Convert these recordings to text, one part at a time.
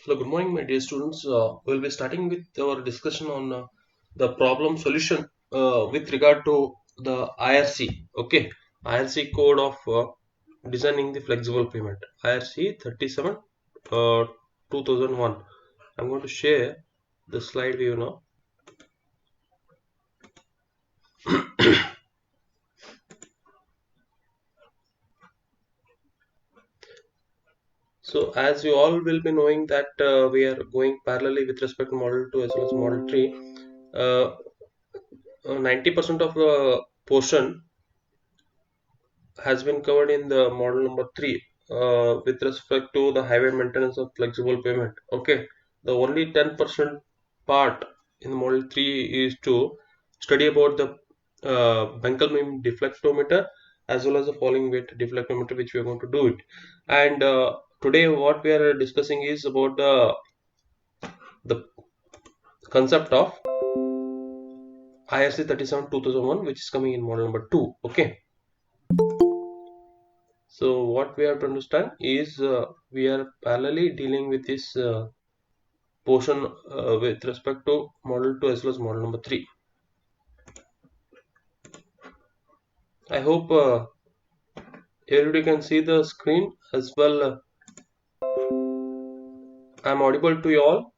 Hello, good morning, my dear students. We'll be starting with our discussion on the problem solution with regard to the IRC. Okay, IRC code of designing the flexible payment. IRC 37 2001. I'm going to share the slide view now. So, as you all will be knowing that we are going parallelly with respect to Model 2 as well as Model 3. 90% of the portion has been covered in the model number 3 with respect to the highway maintenance of flexible pavement. Okay, the only 10% part in model 3 is to study about the Benkelman deflectometer as well as the falling weight deflectometer, which we are going to do it. And today what we are discussing is about the concept of IRC 37-2001, which is coming in model number 2. Okay, so what we have to understand is we are parallelly dealing with this portion with respect to model 2 as well as model number 3. I hope everybody can see the screen as well. I'm audible to you all.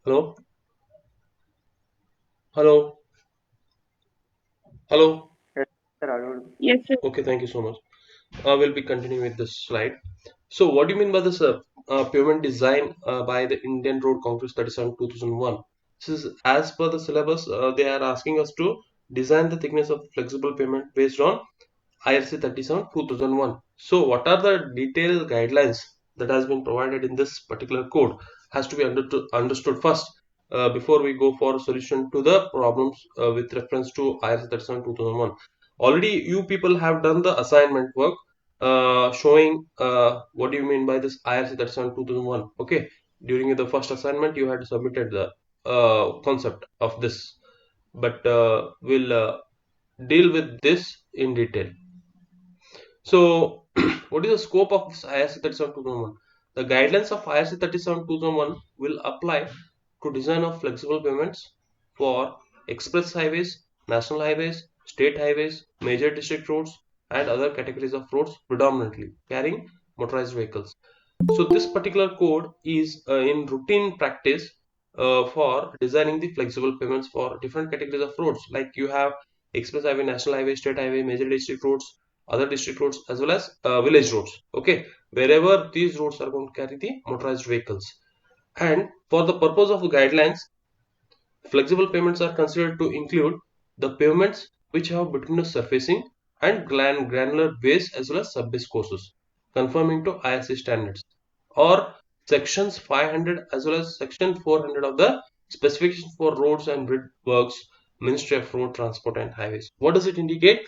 Hello? Hello? Hello? Yes, sir, audible. Yes, sir. Okay, thank you so much. We'll be continuing with this slide. So what do you mean by this pavement design by the Indian Road Congress 37-2001? This is as per the syllabus. They are asking us to design the thickness of flexible pavement based on IRC 37-2001. So what are the detailed guidelines that has been provided in this particular code has to be understood first before we go for a solution to the problems with reference to IRC 37-2001. Already you people have done the assignment work showing what do you mean by this IRC 37-2001. Okay, during the first assignment you had submitted the concept of this, but we'll deal with this in detail. So, what is the scope of this IRC 37-2001? The guidelines of IRC 37-2001 will apply to design of flexible pavements for express highways, national highways, state highways, major district roads, and other categories of roads predominantly carrying motorized vehicles. So, this particular code is in routine practice for designing the flexible pavements for different categories of roads, like you have express highway, national highway, state highway, major district roads, other district roads, as well as village roads. Okay, wherever these roads are going to carry the motorized vehicles. And for the purpose of the guidelines, flexible pavements are considered to include the pavements which have bituminous surfacing and granular base as well as sub-base courses conforming to IRC standards, or sections 500 as well as section 400 of the specification for roads and bridge works, Ministry of Road Transport and Highways. What does it indicate?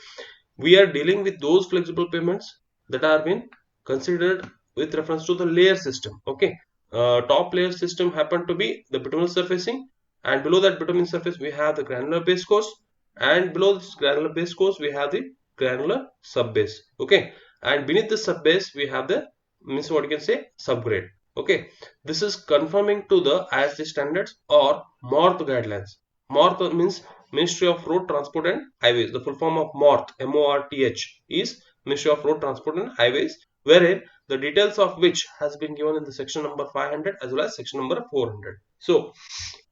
We are dealing with those flexible pavements that are been considered with reference to the layer system. Okay, top layer system happen to be the bituminous surfacing, and below that bituminous surface we have the granular base course, and below this granular base course we have the granular sub base. Okay, and beneath the sub base we have the means what you can say subgrade. Okay, this is conforming to the IRC standards or MORTH guidelines. MORTH means Ministry of Road Transport and Highways. The full form of MORTH, M-O-R-T-H, is Ministry of Road Transport and Highways, wherein the details of which has been given in the section number 500 as well as section number 400. So,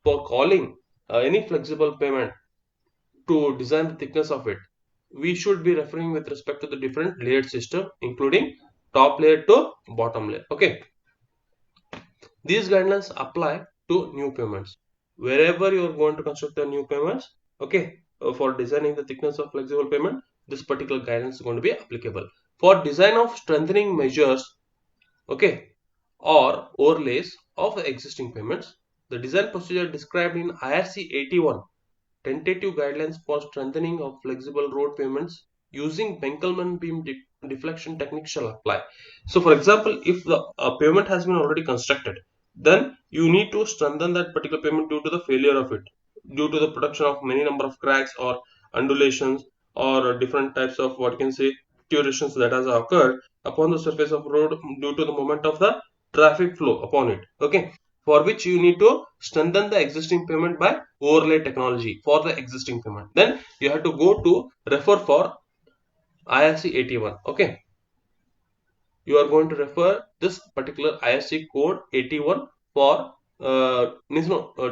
for calling any flexible pavement to design the thickness of it, we should be referring with respect to the different layered system, including top layer to bottom layer. Okay, these guidelines apply to new pavements. Wherever you are going to construct the new pavements, okay, for designing the thickness of flexible pavement, this particular guidance is going to be applicable. For design of strengthening measures, okay, or overlays of the existing pavements, the design procedure described in IRC 81 tentative guidelines for strengthening of flexible road pavements using Benkelman beam deflection technique shall apply. So, for example, if the pavement has been already constructed, then you need to strengthen that particular pavement due to the failure of it, due to the production of many number of cracks or undulations or different types of what you can say deteriorations that has occurred upon the surface of road due to the moment of the traffic flow upon it. Okay, for which you need to strengthen the existing pavement by overlay technology for the existing pavement. Then you have to go to refer for IRC 81. Okay, you are going to refer this particular IRC code 81 for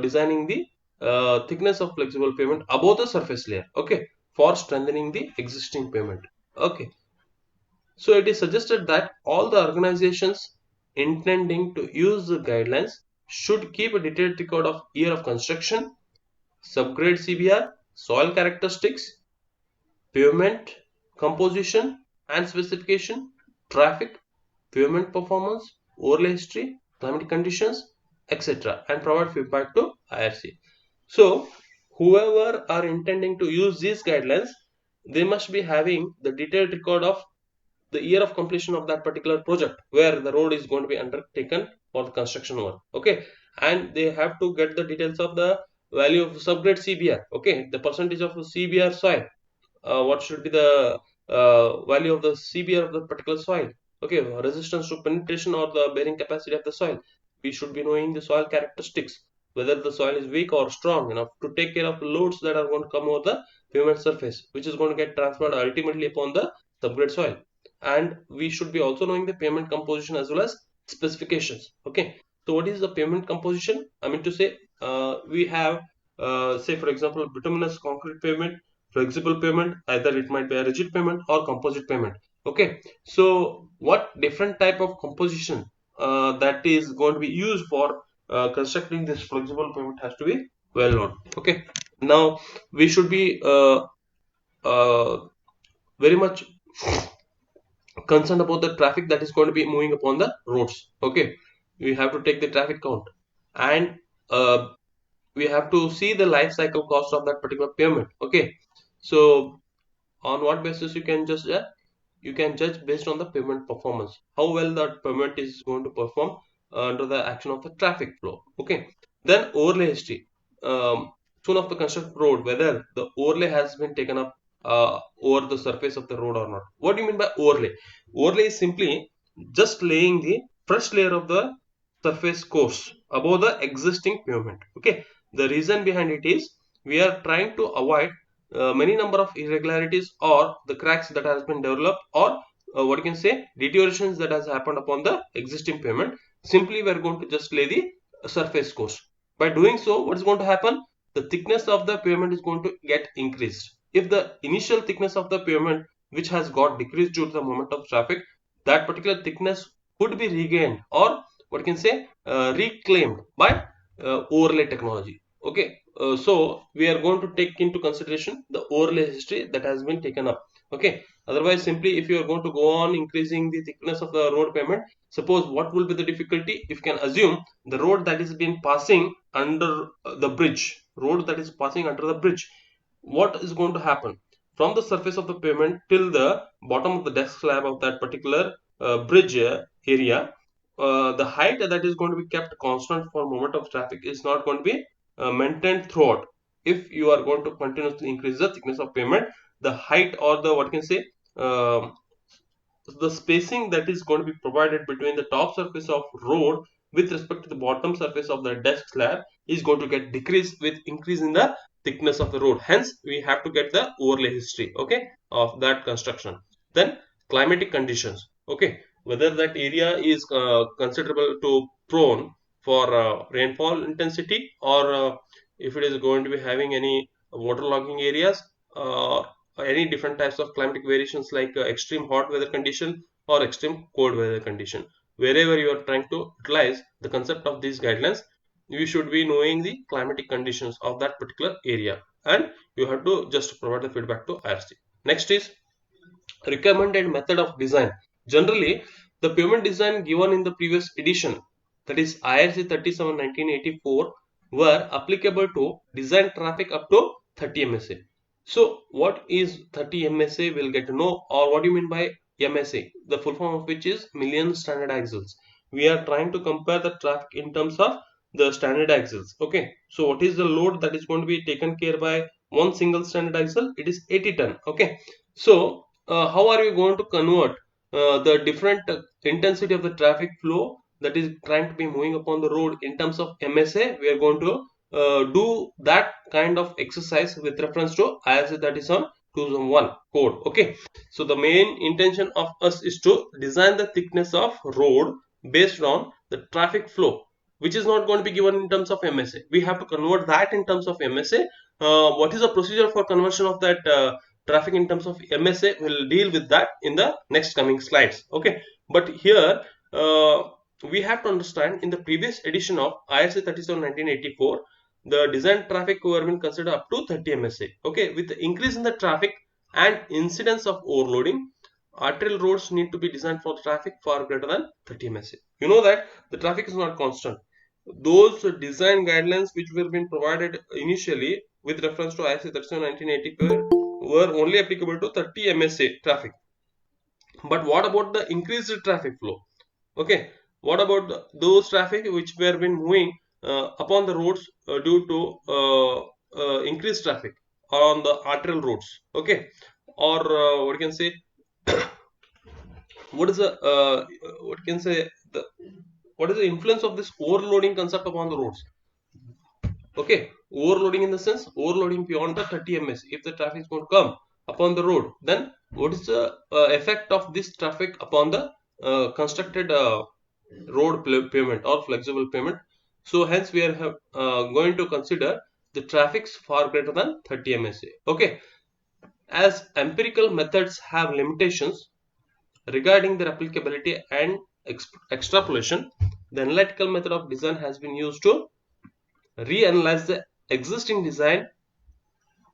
designing the thickness of flexible pavement above the surface layer. Okay, for strengthening the existing pavement. Okay, so it is suggested that all the organizations intending to use the guidelines should keep a detailed record of year of construction, subgrade CBR, soil characteristics, pavement composition and specification, traffic, pavement performance, overlay history, climatic conditions, etc. and provide feedback to IRC. So, whoever are intending to use these guidelines, they must be having the detailed record of the year of completion of that particular project where the road is going to be undertaken for the construction work. Okay, and they have to get the details of the value of subgrade CBR. Okay, the percentage of CBR soil, what should be the value of the CBR of the particular soil. Okay, resistance to penetration or the bearing capacity of the soil. We should be knowing the soil characteristics, whether the soil is weak or strong enough to take care of the loads that are going to come over the pavement surface, which is going to get transferred ultimately upon the subgrade soil. And we should be also knowing the pavement composition as well as specifications. Okay, so what is the pavement composition? I mean to say, we have say for example bituminous concrete pavement, flexible pavement, either it might be a rigid pavement or composite pavement. Okay, so what different type of composition that is going to be used for constructing this flexible pavement has to be well known. Okay, now we should be very much concerned about the traffic that is going to be moving upon the roads. Okay, we have to take the traffic count, and we have to see the life cycle cost of that particular pavement. Okay, so on what basis you can judge based on the pavement performance, how well that pavement is going to perform under the action of the traffic flow. Okay, then overlay history, soon of the constructed road, whether the overlay has been taken up over the surface of the road or not. What do you mean by overlay? Overlay is simply just laying the fresh layer of the surface course above the existing pavement. Okay, the reason behind it is we are trying to avoid many number of irregularities or the cracks that has been developed, or what you can say deteriorations that has happened upon the existing pavement. Simply we are going to just lay the surface course. By doing so, what is going to happen? The thickness of the pavement is going to get increased. If the initial thickness of the pavement which has got decreased due to the movement of traffic, that particular thickness could be regained, or what you can say reclaimed by overlay technology. Okay, so we are going to take into consideration the overlay history that has been taken up. Okay, otherwise simply if you are going to go on increasing the thickness of the road pavement, suppose what will be the difficulty? If you can assume the road that is been passing under the bridge, road that is passing under the bridge, what is going to happen from the surface of the pavement till the bottom of the desk slab of that particular bridge area, the height that is going to be kept constant for movement of traffic is not going to be maintained throughout. If you are going to continuously increase the thickness of pavement, the height or the what can say the spacing that is going to be provided between the top surface of road with respect to the bottom surface of the desk slab is going to get decreased with increase in the thickness of the road. Hence we have to get the overlay history, okay, of that construction. Then climatic conditions. Okay, whether that area is considerable to prone for rainfall intensity, or if it is going to be having any waterlogging areas, any different types of climatic variations like extreme hot weather condition or extreme cold weather condition. Wherever you are trying to utilize the concept of these guidelines, you should be knowing the climatic conditions of that particular area, and you have to just provide the feedback to IRC. Next is recommended method of design. Generally, the pavement design given in the previous edition, that is IRC-37-1984, were applicable to design traffic up to 30 MSA. So, what is 30 MSA? We'll get to know. Or what do you mean by MSA? The full form of which is million standard axles. We are trying to compare the traffic in terms of the standard axles. Okay, so what is the load that is going to be taken care by one single standard axle? It is 80 ton. Okay, so how are you going to convert the different intensity of the traffic flow that is trying to be moving upon the road in terms of MSA, we are going to do that kind of exercise with reference to IRC-37-2001 code. Okay, so the main intention of us is to design the thickness of road based on the traffic flow, which is not going to be given in terms of MSA. We have to convert that in terms of MSA. What is the procedure for conversion of that traffic in terms of MSA? We'll deal with that in the next coming slides. Okay, but here we have to understand, in the previous edition of IRC 37-1984, the design traffic were been considered up to 30 MSA. Okay, with the increase in the traffic and incidence of overloading, arterial roads need to be designed for traffic far greater than 30 MSA. You know that the traffic is not constant. Those design guidelines which were being provided initially with reference to IRC 37-1984 were only applicable to 30 MSA traffic. But what about the increased traffic flow? Okay, what about those traffic which were been moving upon the roads due to increased traffic on the arterial roads? Okay, or what you can say, what is the what can say the what is the influence of this overloading concept upon the roads? Okay, overloading in the sense overloading beyond the 30 ms. If the traffic is going to come upon the road, then what is the effect of this traffic upon the constructed road pavement or flexible pavement? So hence we are going to consider the traffics far greater than 30 msa. Okay, as empirical methods have limitations regarding their applicability and extrapolation, the analytical method of design has been used to reanalyze the existing design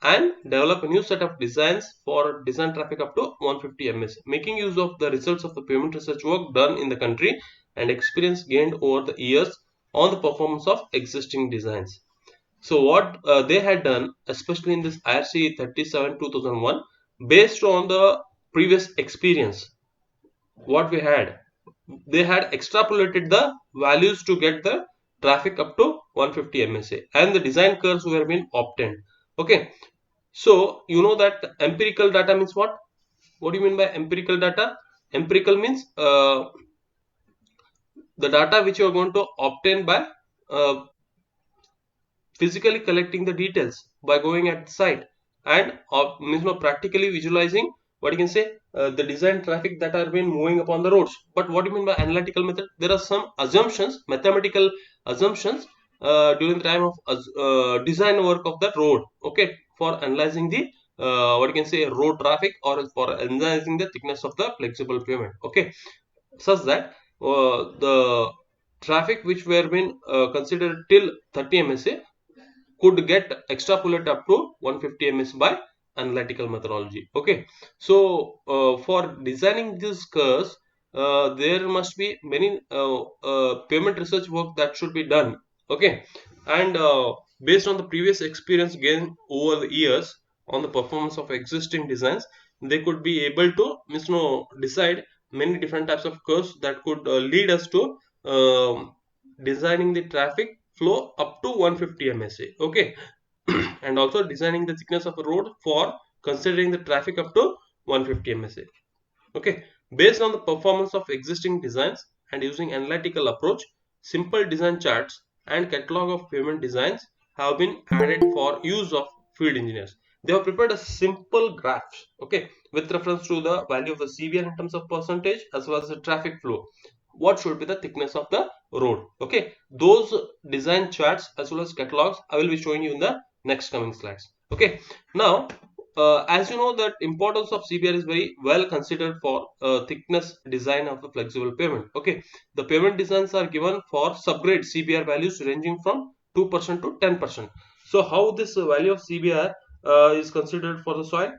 and develop a new set of designs for design traffic up to 150 ms, making use of the results of the pavement research work done in the country and experience gained over the years on the performance of existing designs. So what they had done, especially in this IRC 37-2001, based on the previous experience what we had, they had extrapolated the values to get the traffic up to 150 msa, and the design curves were being obtained. Okay, so you know that empirical data means what? What do you mean by empirical data? Empirical means the data which you are going to obtain by physically collecting the details by going at the site and practically visualizing what you can say the design traffic that are being moving upon the roads. But what do you mean by analytical method? There are some assumptions, mathematical assumptions during the time of design work of the road. Okay, for analyzing the what you can say road traffic, or for analyzing the thickness of the flexible pavement. Okay, such that the traffic which were being considered till 30 msa could get extrapolated up to 150 ms by analytical methodology. Okay, so for designing these curves, there must be many pavement research work that should be done. Okay, and based on the previous experience gained over the years on the performance of existing designs, they could be able to decide many different types of curves that could lead us to designing the traffic flow up to 150 msa. Okay, and also designing the thickness of a road for considering the traffic up to 150 msa. Okay, based on the performance of existing designs and using analytical approach, simple design charts and catalog of pavement designs have been added for use of field engineers. They have prepared a simple graphs, okay, with reference to the value of the CBR in terms of percentage as well as the traffic flow. What should be the thickness of the road? Okay, those design charts as well as catalogs I will be showing you in the next coming slides. Okay, now as you know that importance of CBR is very well considered for thickness design of the flexible pavement. Okay, the pavement designs are given for subgrade CBR values ranging from 2% to 10%. So how this value of CBR is considered for the soil?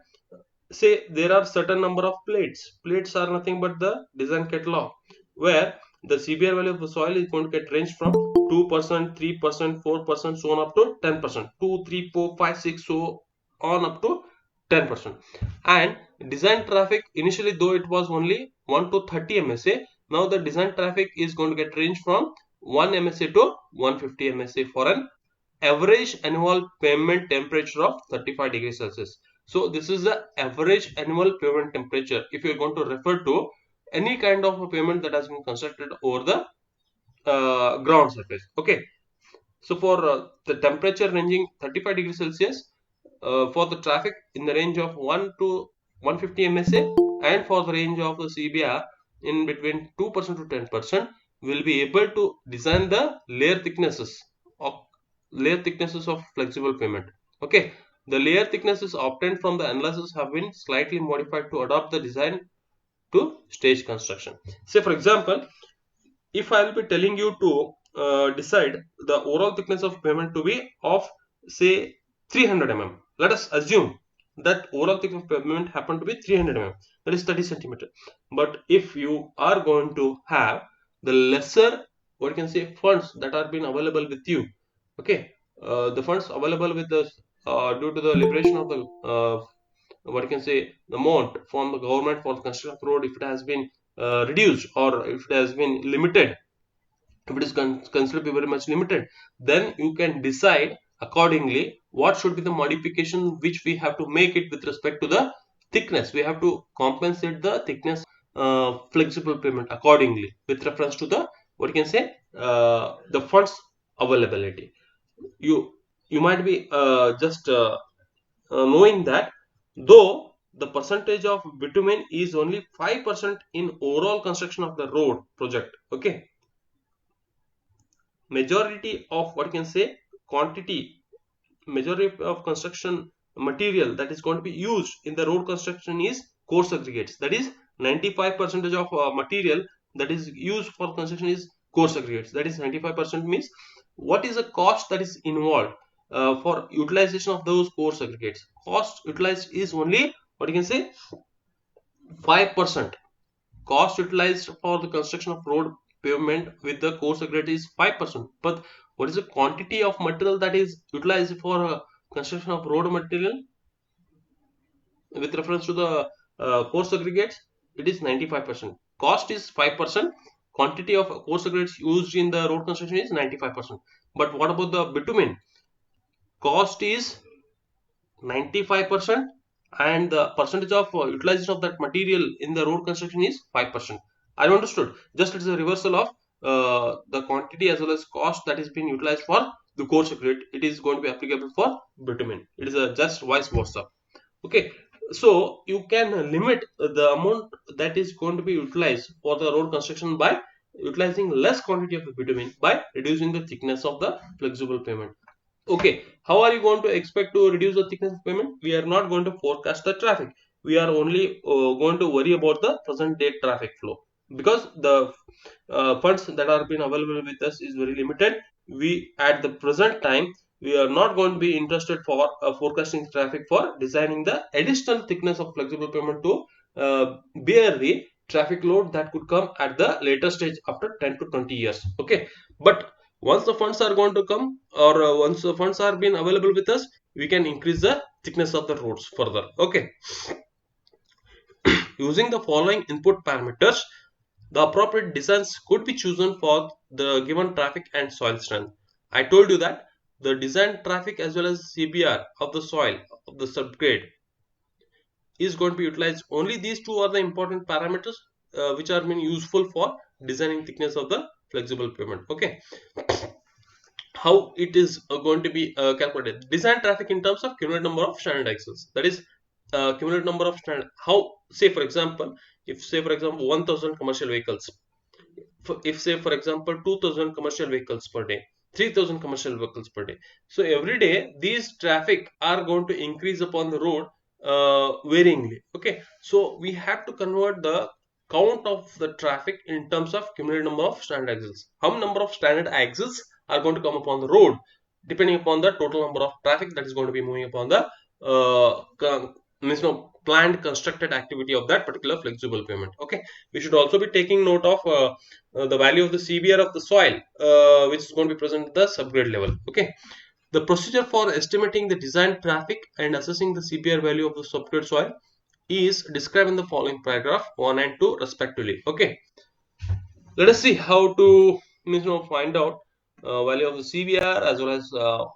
Say there are certain number of plates. Plates are nothing but the design catalog, where the CBR value of the soil is going to get ranged from 2%, 3%, 4%, so on up to 10%. 2, 3, 4, 5, 6, so on up to 10%. And design traffic, initially though it was only 1 to 30 msa, now the design traffic is going to get ranged from 1 msa to 150 msa for an average annual pavement temperature of 35 degrees Celsius. So this is the average annual pavement temperature if you are going to refer to any kind of a pavement that has been constructed over the ground surface. Okay, so for the temperature ranging 35 degrees Celsius, for the traffic in the range of 1 to 150 MSA, and for the range of the CBR in between 2% to 10%, will be able to design the of layer thicknesses of flexible pavement. Okay, the layer thicknesses obtained from the analysis have been slightly modified to adapt the design to stage construction. Say for example, if I will be telling you to decide the overall thickness of pavement to be of say 300 mm. Let us assume that overall thickness of pavement happen to be 300 mm, that is 30 centimeter. But if you are going to have the lesser, what you can say, funds that are being available with you, okay, the funds available with us due to the liberation of the what you can say, the amount from the government for the construction of road, if it has been reduced or if it has been limited, if it is considered to be very much limited, then you can decide accordingly what should be the modification which we have to make it with respect to the thickness. We have to compensate the thickness flexible pavement accordingly with reference to the, what you can say, the funds availability. You might be just knowing that though the percentage of bitumen is only 5% in overall construction of the road project, okay, majority of, what you can say, quantity, majority of construction material that is going to be used in the road construction is coarse aggregates. That is 95% of material that is used for construction is coarse aggregates. That is 95% means what is the cost that is involved for utilization of those coarse aggregates. Cost utilized is only, what you can say, 5%. Cost utilized for the construction of road pavement with the coarse aggregate is 5%. But what is the quantity of material that is utilized for construction of road material with reference to the coarse aggregates? It is 95%. Cost is 5%. Quantity of coarse aggregates used in the road construction is 95%. But what about the bitumen? Cost is 95% and the percentage of utilization of that material in the road construction is 5%. I understood. Just it's a reversal of the quantity as well as cost that is being utilized for the coarse aggregate. It is going to be applicable for bitumen. It is a just vice versa. Okay, so you can limit the amount that is going to be utilized for the road construction by utilizing less quantity of the bitumen by reducing the thickness of the flexible pavement. Okay, how are you going to expect to reduce the thickness of pavement? We are not going to forecast the traffic. We are only going to worry about the present date traffic flow, because the funds that are being available with us is very limited. We at the present time we are not going to be interested for forecasting traffic for designing the additional thickness of flexible pavement to bear the traffic load that could come at the later stage after 10 to 20 years. Okay, but once the funds are going to come, or once the funds are being available with us, we can increase the thickness of the roads further. Okay, using the following input parameters, the appropriate designs could be chosen for the given traffic and soil strength. I told you that the design traffic as well as CBR of the soil of the subgrade is going to be utilized. Only these two are the important parameters which are being useful for designing thickness of the flexible pavement. Okay, how it is going to be calculated? Design traffic in terms of cumulative number of standard axles. That is cumulative number of standard. How, say for example, if say for example 1000 commercial vehicles, if say for example 2000 commercial vehicles per day, 3000 commercial vehicles per day, so every day these traffic are going to increase upon the road varyingly. Okay, so we have to convert the count of the traffic in terms of cumulative number of standard axles. How many number of standard axles are going to come upon the road depending upon the total number of traffic that is going to be moving upon the planned constructed activity of that particular flexible pavement. Okay, we should also be taking note of the value of the CBR of the soil which is going to be present at the subgrade level. Okay, the procedure for estimating the design traffic and assessing the CBR value of the subgrade soil is described in the following paragraph 1 and 2 respectively. Okay, let us see how to find out value of the CBR as well as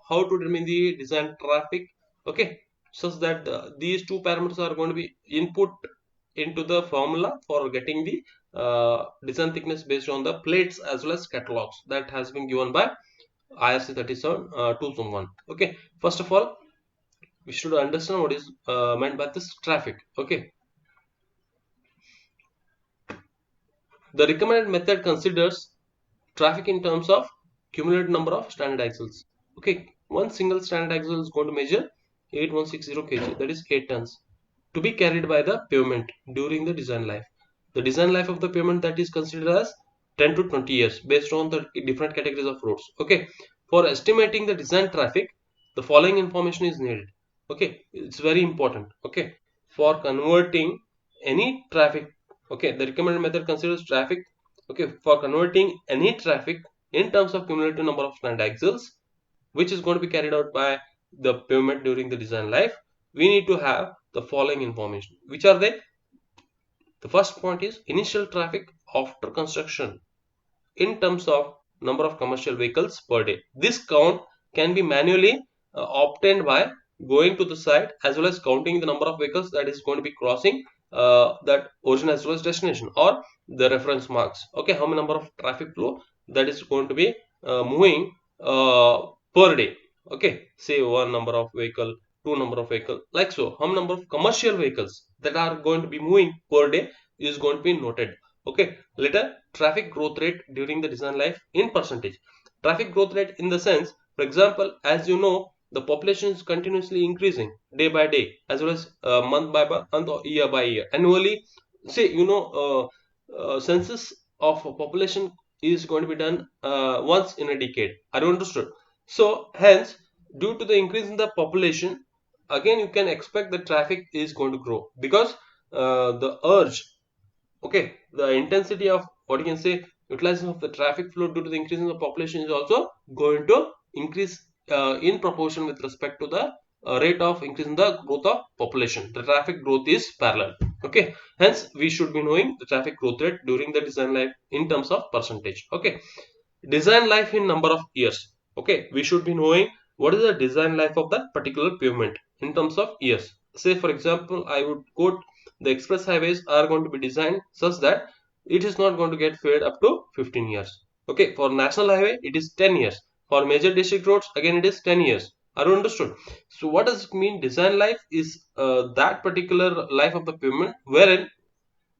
how to determine the design traffic. Okay, such that these two parameters are going to be input into the formula for getting the design thickness based on the plates as well as catalogs that has been given by IRC 37-2001. Okay, first of all, we should understand what is meant by this traffic. Okay, the recommended method considers traffic in terms of cumulative number of standard axles. Okay, one single standard axle is going to measure 8160 kg, that is 8 tons, to be carried by the pavement during the design life. The design life of the pavement that is considered as 10 to 20 years based on the different categories of roads. Okay, for estimating the design traffic, the following information is needed. Okay, it's very important. Okay, for converting any traffic, okay, the recommended method considers traffic. Okay, for converting any traffic in terms of cumulative number of standard axles, which is going to be carried out by the pavement during the design life, we need to have the following information. Which are they? The first point is initial traffic after construction in terms of number of commercial vehicles per day. This count can be manually obtained by going to the site as well as counting the number of vehicles that is going to be crossing that origin as well as destination, or the reference marks. Okay, how many number of traffic flow that is going to be moving per day. Okay, say one number of vehicle, two number of vehicle, like so. How many number of commercial vehicles that are going to be moving per day is going to be noted. Okay, later traffic growth rate during the design life in percentage. Traffic growth rate in the sense, for example, as you know, the population is continuously increasing day by day as well as month by month or year by year. Annually, say census of a population is going to be done once in a decade. Are you understood? So hence, due to the increase in the population, again you can expect the traffic is going to grow because the urge, okay, the intensity of what you can say utilization of the traffic flow due to the increase in the population is also going to increase in proportion with respect to the rate of increase in the growth of population. The traffic growth is parallel. Okay, hence we should be knowing the traffic growth rate during the design life in terms of percentage. Okay, design life in number of years. Okay, we should be knowing what is the design life of the particular pavement in terms of years. Say for example, I would quote the express highways are going to be designed such that it is not going to get fade up to 15 years. Okay, for national highway it is 10 years. For major district roads again it is 10 years. Are you understood? So what does it mean? Design life is that particular life of the pavement wherein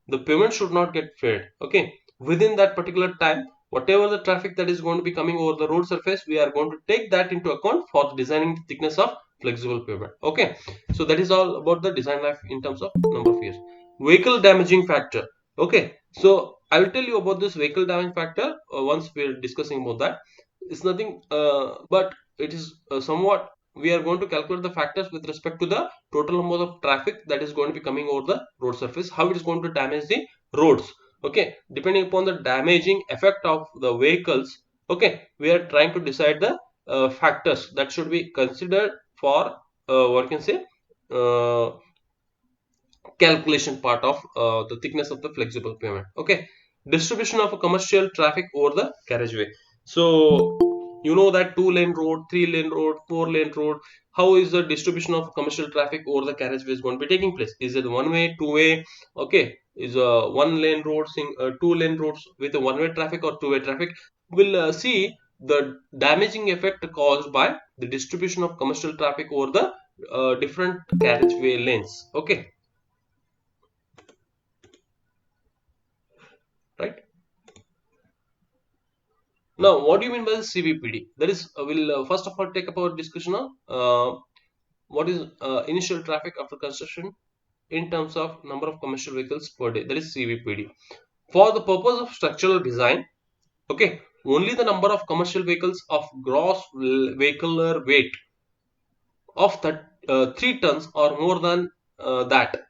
the pavement should not get fade. Okay, within that particular time, whatever the traffic that is going to be coming over the road surface, we are going to take that into account for designing the thickness of flexible pavement. Okay, so that is all about the design life in terms of number of years. Vehicle damaging factor. Okay, so I will tell you about this vehicle damage factor once we are discussing about that. It's nothing but it is somewhat we are going to calculate the factors with respect to the total amount of traffic that is going to be coming over the road surface, how it is going to damage the roads. Okay, depending upon the damaging effect of the vehicles, okay, we are trying to decide the factors that should be considered for what can say calculation part of the thickness of the flexible pavement. Okay, distribution of a commercial traffic over the carriageway. So you know that 2-lane road, 3-lane road, 4-lane road, how is the distribution of commercial traffic over the carriageway is going to be taking place? Is it one way, two way? Okay, is a 1-lane road, 2-lane roads with a one-way traffic or two-way traffic? We'll see the damaging effect caused by the distribution of commercial traffic over the different carriageway lanes. Okay, right? Now, what do you mean by the CVPD? That is, we'll first of all take up our discussion on what is initial traffic after construction in terms of number of commercial vehicles per day. That is CVPD. For the purpose of structural design, okay, only the number of commercial vehicles of gross vehicular weight of 3 tons or more than that,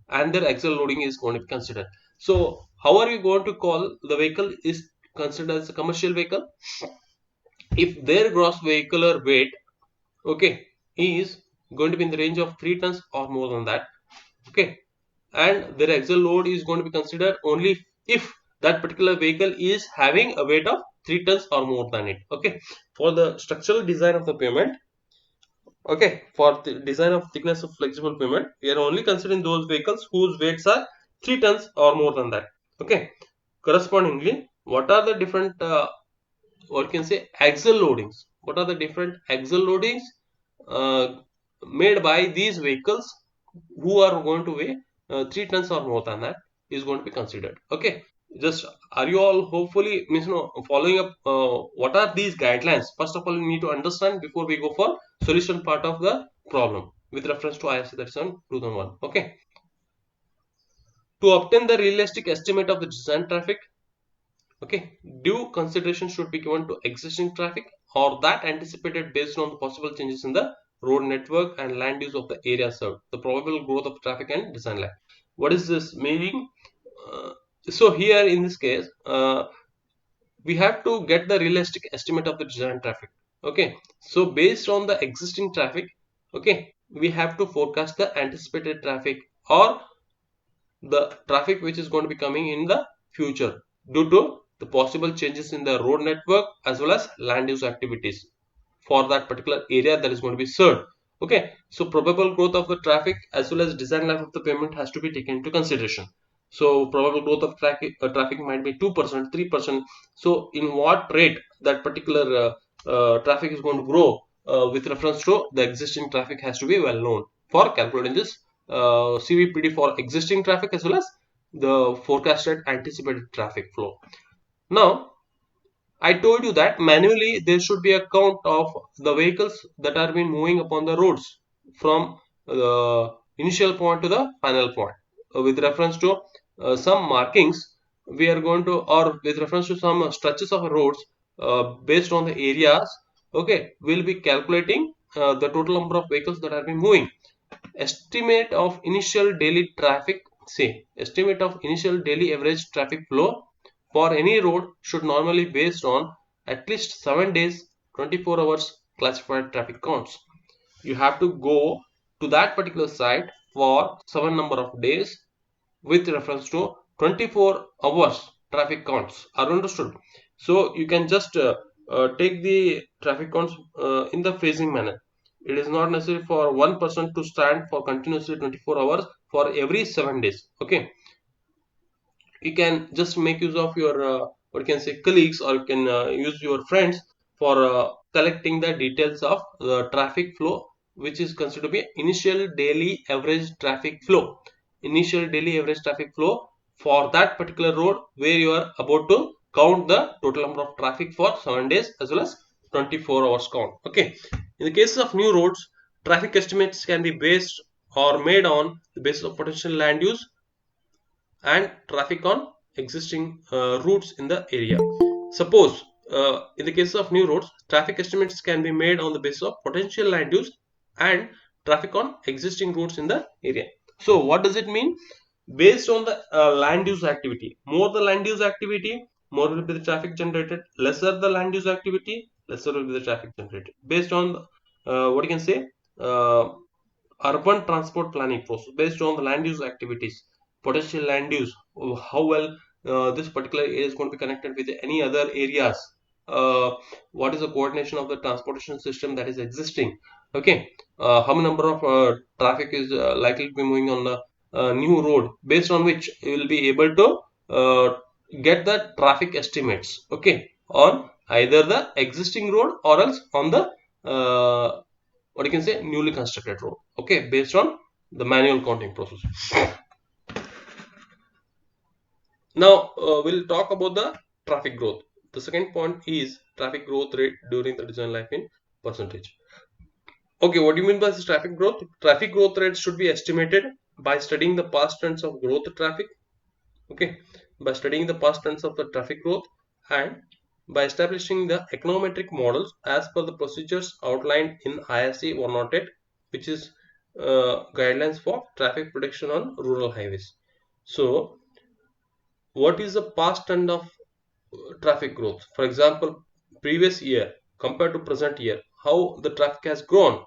and their axle loading is going to be considered. So, how are we going to call the vehicle is considered as a commercial vehicle? If their gross vehicular weight, okay, is going to be in the range of 3 tons or more than that, okay, and their axle load is going to be considered only if that particular vehicle is having a weight of 3 tons or more than it. Okay, for the structural design of the pavement, Okay, for the design of thickness of flexible pavement, we are only considering those vehicles whose weights are 3 tons or more than that. Okay, correspondingly, what are the different what can say axle loadings? What are the different axle loadings uh, made by these vehicles who are going to weigh 3 tons or more than that is going to be considered. Okay, just are you all hopefully means following up what are these guidelines? First of all, you need to understand before we go for solution part of the problem with reference to IRC-37-2001. Okay, to obtain the realistic estimate of the design traffic, okay, due consideration should be given to existing traffic or that anticipated based on the possible changes in the road network and land use of the area served, the probable growth of traffic and design lag. What is this meaning? Uh, so here in this case, we have to get the realistic estimate of the design traffic. Okay, so based on the existing traffic, okay, we have to forecast the anticipated traffic or the traffic which is going to be coming in the future due to the possible changes in the road network as well as land use activities for that particular area that is going to be served. Okay, so probable growth of the traffic as well as design life of the pavement has to be taken into consideration. So probable growth of traffic might be 2%, 3%. So in what rate that particular traffic is going to grow with reference to the existing traffic has to be well known for calculating this CVPD for existing traffic as well as the forecasted anticipated traffic flow. Now, I told you that manually there should be a count of the vehicles that are been moving upon the roads from the initial point to the final point. With reference to some markings, we are going to, or with reference to some stretches of roads based on the areas, okay, we'll be calculating the total number of vehicles that are been moving. Estimate of initial daily traffic, say, estimate of initial daily average traffic flow for any road should normally based on at least 7 days, 24 hours classified traffic counts. You have to go to that particular site for 7 number of days with reference to 24 hours traffic counts are understood. So you can just take the traffic counts in the phasing manner. It is not necessary for one person to stand for continuously 24 hours for every 7 days. Okay, you can just make use of your what you can say colleagues, or you can use your friends for collecting the details of the traffic flow which is considered to be initial daily average traffic flow. Initial daily average traffic flow for that particular road where you are about to count the total number of traffic for 7 days as well as 24 hours count. Okay, in the case of new roads, traffic estimates can be based or made on the basis of potential land use and traffic on existing routes in the area. Suppose in the case of new roads, traffic estimates can be made on the basis of potential land use and traffic on existing routes in the area. So what does it mean? Based on the land use activity, more the land use activity, more will be the traffic generated. Lesser the land use activity, lesser will be the traffic generated. Based on what you can say, uh, urban transport planning process based on the land use activities, potential land use, how well this particular area is going to be connected with any other areas, what is the coordination of the transportation system that is existing. Okay, how many number of traffic is likely to be moving on the new road, based on which you will be able to get the traffic estimates, okay, on either the existing road or else on the what you can say newly constructed road. Okay, based on the manual counting process. Now we'll talk about the traffic growth. The second point is traffic growth rate during the design life in percentage. Okay, what do you mean by this traffic growth? Traffic growth rates should be estimated by studying the past trends of growth traffic. Okay, by studying the past trends of the traffic growth and by establishing the econometric models as per the procedures outlined in IRC 108, which is guidelines for traffic protection on rural highways. So what is the past trend of traffic growth? For example, previous year compared to present year, how the traffic has grown.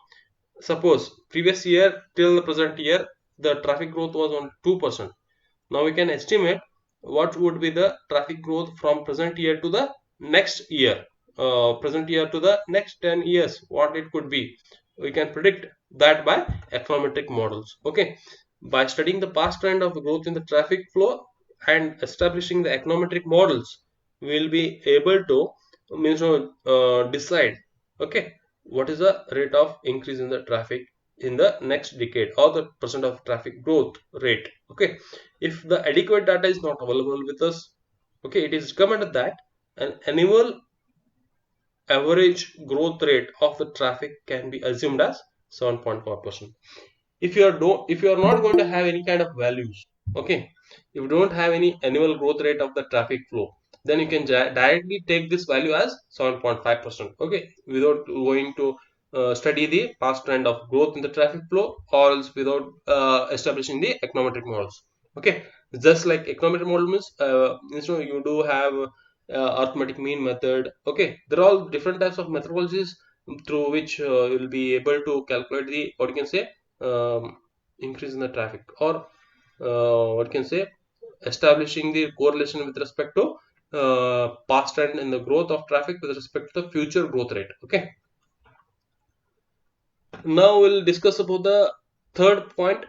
Suppose previous year till the present year the traffic growth was on 2%. Now we can estimate what would be the traffic growth from present year to the next year, present year to the next 10 years, what it could be. we can predict that by econometric models. Okay, by studying the past trend of the growth in the traffic flow and establishing the econometric models, we will be able to decide, okay, what is the rate of increase in the traffic in the next decade, or the percent of traffic growth rate. Okay, if the adequate data is not available with us, okay, it is recommended that an annual average growth rate of the traffic can be assumed as 7.5%. If you are not going to have any kind of values, okay, if you don't have any annual growth rate of the traffic flow, then you can directly take this value as 7.5%, okay, without going to study the past trend of growth in the traffic flow, or else without establishing the econometric models. Okay, just like econometric model means, you do have arithmetic mean method. Okay, there are all different types of methodologies through which you will be able to calculate the, what you can say, increase in the traffic, or what can say, establishing the correlation with respect to past trend in the growth of traffic with respect to the future growth rate. Okay, now we'll discuss about the third point,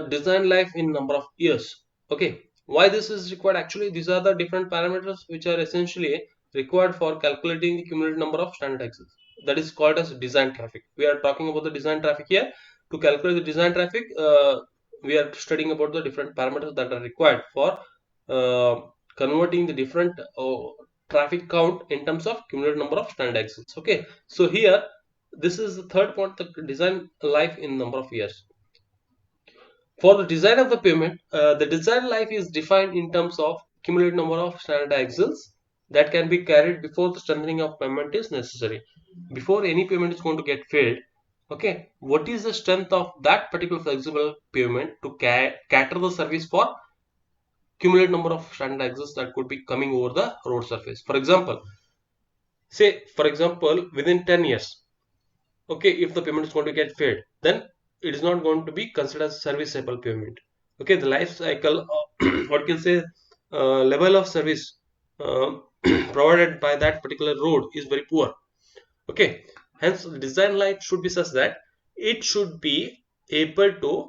design life in number of years. Okay, why this is required? Actually, these are the different parameters which are essentially required for calculating the cumulative number of standard axes. That is called as design traffic. We are talking about the design traffic here. To calculate the design traffic, we are studying about the different parameters that are required for converting the different traffic count in terms of cumulative number of standard axes. Okay, so here this is the third point, the design life in number of years. For the design of the pavement, the design life is defined in terms of cumulative number of standard axles that can be carried before the strengthening of pavement is necessary. Before any pavement is going to get filled, okay, what is the strength of that particular flexible pavement to cater the service for cumulative number of standard axles that could be coming over the road surface. For example, within 10 years, okay, if the payment is going to get failed, then it is not going to be considered as serviceable payment. Okay, the life cycle what can say, level of service provided by that particular road is very poor. Okay, hence the design life should be such that it should be able to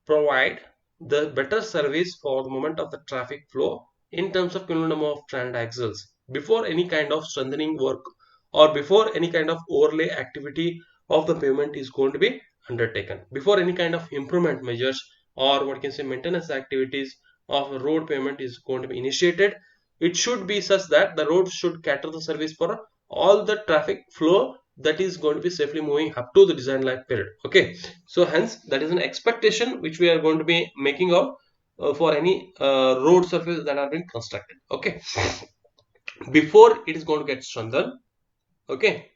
provide the better service for the moment of the traffic flow in terms of cumulative of trend axles before any kind of strengthening work, or before any kind of overlay activity of the pavement is going to be undertaken, before any kind of improvement measures, or what can say maintenance activities of a road pavement is going to be initiated. It should be such that the road should cater the service for all the traffic flow that is going to be safely moving up to the design life period. Okay, so hence that is an expectation which we are going to be making out for any road surface that are being constructed. Okay, before it is going to get strengthened, okay,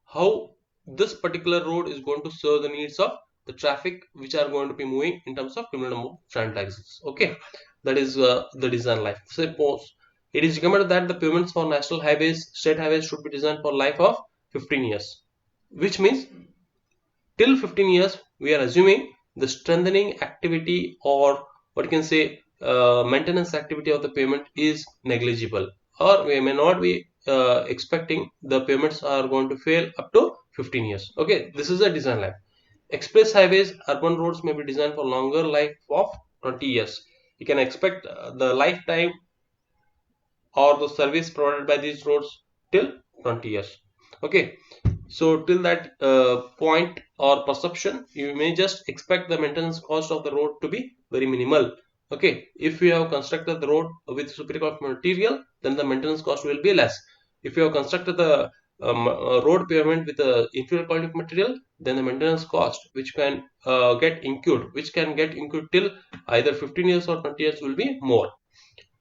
how this particular road is going to serve the needs of the traffic which are going to be moving in terms of cumulative front axis. Okay, that is the design life. Suppose it is recommended that the pavements for national highways, state highways should be designed for life of 15 years, which means till 15 years we are assuming the strengthening activity, or what you can say, maintenance activity of the pavement is negligible, or we may not be expecting the payments are going to fail up to 15 years. Okay, this is a design life. Express highways, urban roads may be designed for longer life of 20 years. You can expect the lifetime or the service provided by these roads till 20 years. Okay, so till that point or perception, you may just expect the maintenance cost of the road to be very minimal. Okay, if you have constructed the road with superior quality material, then the maintenance cost will be less. If you have constructed the road pavement with a inferior quality of material, then the maintenance cost which can get incurred till either 15 years or 20 years will be more.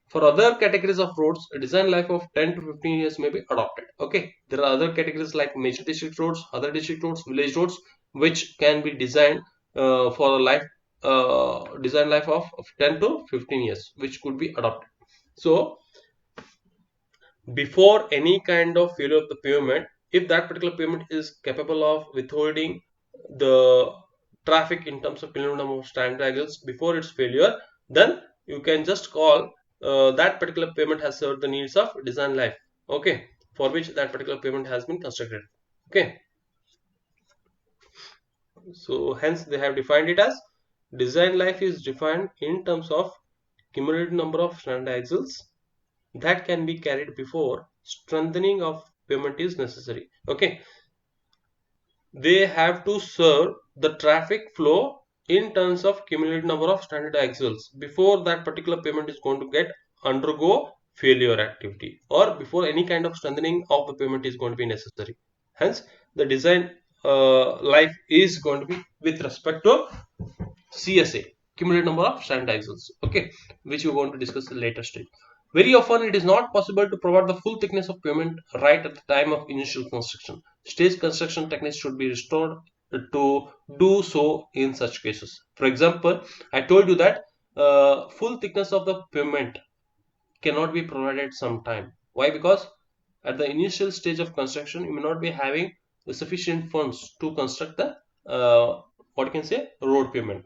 For other categories of roads, a design life of 10 to 15 years may be adopted. Okay, there are other categories like major district roads, other district roads, village roads, which can be designed for a design life of 10 to 15 years, which could be adopted. So, before any kind of failure of the pavement, if that particular pavement is capable of withholding the traffic in terms of kilometer of standard angles before its failure, then you can just call that particular pavement has served the needs of design life. Okay, for which that particular pavement has been constructed. Okay, So hence they have defined it as design life is defined in terms of cumulative number of strand axles that can be carried before strengthening of pavement is necessary. Okay, they have to serve the traffic flow in terms of cumulative number of standard axles before that particular pavement is going to get undergo failure activity, or before any kind of strengthening of the pavement is going to be necessary. Hence the design life is going to be with respect to CSA, cumulative number of strand axles, okay, which we're going to discuss in the later stage. Very often it is not possible to provide the full thickness of pavement right at the time of initial construction. Stage construction techniques should be restored to do so in such cases. For example, I told you that full thickness of the pavement cannot be provided sometime. Why? Because at the initial stage of construction, you may not be having the sufficient funds to construct the what you can say road pavement.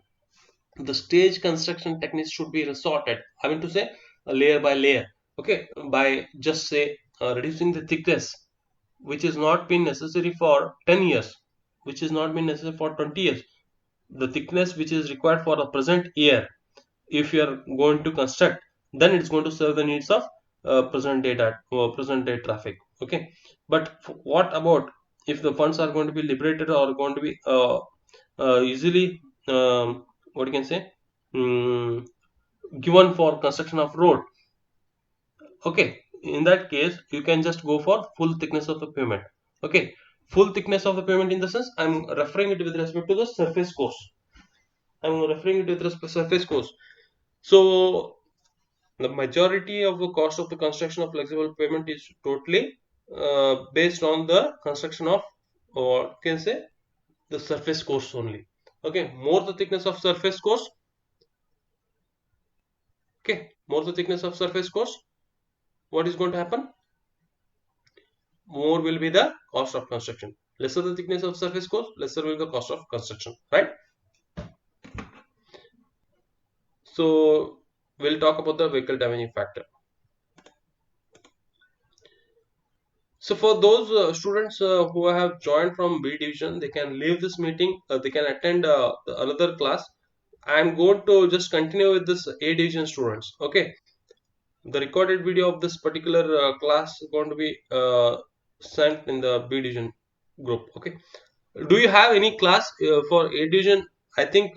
The stage construction techniques should be resorted, I mean to say layer by layer, okay, by just say reducing the thickness, which is not been necessary for 10 years, which is not been necessary for 20 years. The thickness which is required for the present year, if you are going to construct, then it's going to serve the needs of present day traffic, okay. But what about if the funds are going to be liberated or going to be easily what you can say um, given for construction of road, okay, in that case you can just go for full thickness of the pavement, okay. Full thickness of the pavement in the sense I'm referring it with respect to the surface course, I'm referring it with respect to surface course. So the majority of the cost of the construction of flexible pavement is totally based on the construction of, or can say, the surface course only, okay. More the thickness of surface course, okay, more the thickness of surface course, what is going to happen? More will be the cost of construction. Lesser the thickness of surface course, lesser will be the cost of construction, right? So we'll talk about the vehicle damaging factor. So for those students who have joined from B division, they can leave this meeting, they can attend another class. I'm going to just continue with this A division students, okay. The recorded video of this particular class is going to be sent in the B division group, okay. Do you have any class for A division? I think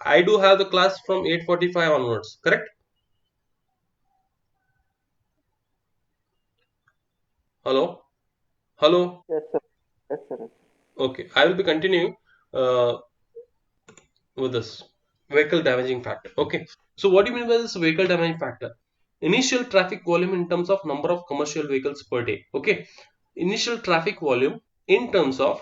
I do have the class from 8:45 onwards, correct? Hello, hello. Yes, sir. Yes, sir. Okay, I will be continuing uh, with this vehicle damaging factor, okay. So what do you mean by this vehicle damaging factor? Initial traffic volume in terms of number of commercial vehicles per day, okay. Initial traffic volume in terms of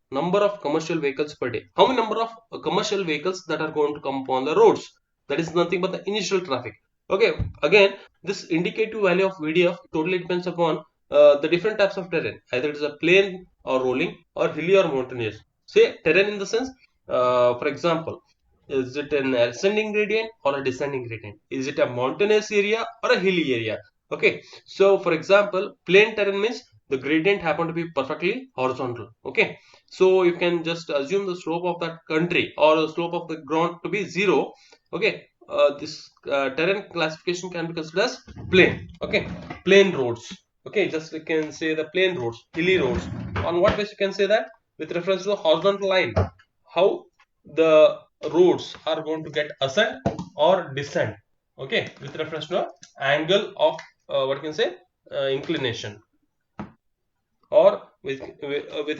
number of commercial vehicles per day. How many number of commercial vehicles that are going to come upon the roads? That is nothing but the initial traffic. Okay. Again, this indicative value of VDF totally depends upon the different types of terrain. Either it is a plain or rolling or hilly or mountainous. Say terrain in the sense, for example, is it an ascending gradient or a descending gradient? Is it a mountainous area or a hilly area? Okay. So for example, plain terrain means the gradient happen to be perfectly horizontal. Okay. So you can just assume the slope of that country or the slope of the ground to be zero, okay. This terrain classification can be considered as plain, okay. Plain roads, okay, just you can say the plain roads, hilly roads. On what basis you can say that? With reference to the horizontal line, how the roads are going to get ascend or descend, okay, with reference to angle of what you can say inclination, or with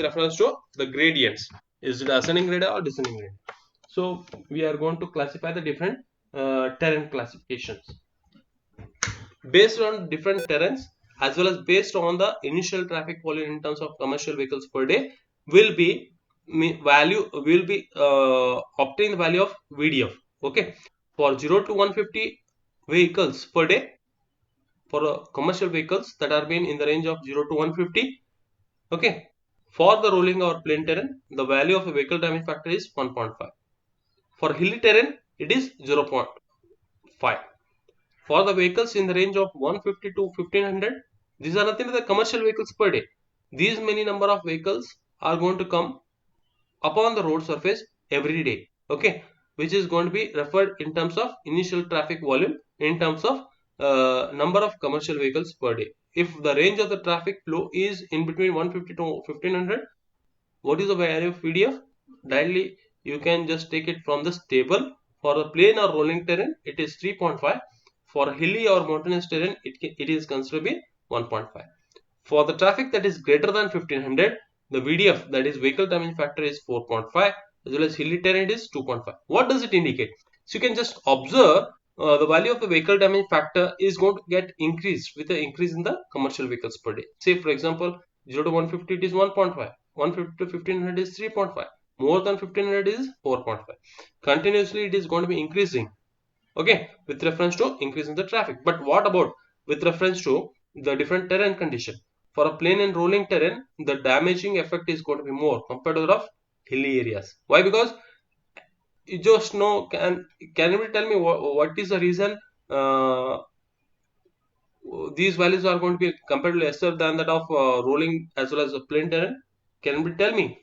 reference to the gradients, is it ascending gradient or descending gradient. So we are going to classify the different terrain classifications based on different terrains, as well as based on the initial traffic volume in terms of commercial vehicles per day will be value will be obtain the value of VDF, okay. For 0 to 150 vehicles per day, for commercial vehicles that are being in the range of 0 to 150, okay. For the rolling or plain terrain, the value of a vehicle damage factor is 1.5. For hilly terrain, it is 0.5. For the vehicles in the range of 150 to 1500, these are nothing but the commercial vehicles per day. These many number of vehicles are going to come upon the road surface every day. Okay, which is going to be referred in terms of initial traffic volume, in terms of number of commercial vehicles per day. If the range of the traffic flow is in between 150 to 1500, what is the value of VDF? Directly you can just take it from this table. For the plain or rolling terrain, it is 3.5. For hilly or mountainous terrain, it is considered to be 1.5. For the traffic that is greater than 1500, the VDF, that is vehicle damage factor, is 4.5, as well as hilly terrain is 2.5. What does it indicate? So you can just observe the value of the vehicle damage factor is going to get increased with the increase in the commercial vehicles per day. Say for example, 0 to 150 it is 1.5, 150 to 1500 is 3.5, more than 1500 is 4.5. Continuously it is going to be increasing, okay, with reference to increase in the traffic. But what about with reference to the different terrain condition? For a plain and rolling terrain, the damaging effect is going to be more compared to the of hilly areas. Why? Because you just know, can you tell me what is the reason these values are going to be compared lesser than that of rolling as well as a plain terrain? Can you tell me?